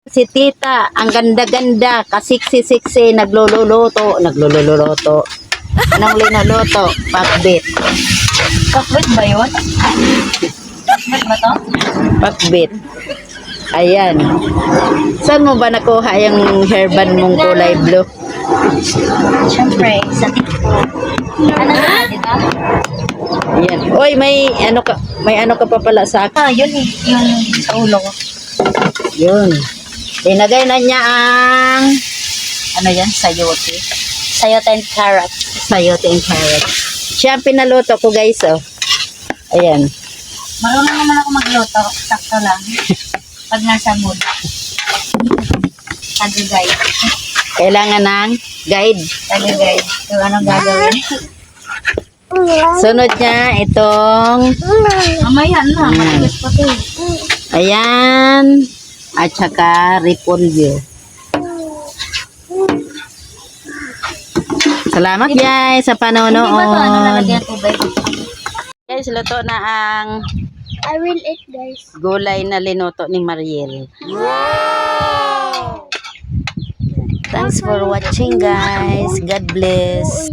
Si tita, ang ganda-ganda, kasiksi-siksi, naglululuto. Anong linuluto? Pakbit. Kakbit ba yun? Kakbit ba to? Pakbit. Ayan. Saan mo ba nakuha yung hairband mong kulay blue? Siyempre, sa TikTok. Ano na, di ba? Ayan. Uy, may ano ka pa pala sa akin. Ah, yun eh. Yung sa ulo ko. Yun. Tinagay na niya ang ano yan? Sayote. Sayote and carrots. Sayote and carrot. Siya ang pinaluto ko guys, oh. Ayan. Marunong naman ako magluto. Sakto lang. Pag nasa mood. Tagagay. Kailangan ng guide. Tagagay. Kung anong gagawin. Sunod niya itong Mamaya na. Matigas pa to eh. ayan. At saka repolyo. Salamat guys sa Hindi ba to? Ano panonood. nalagyan tubig? Guys, luto na ang I will eat guys. gulay na linuto ni Mariel. Thanks for watching guys. God bless.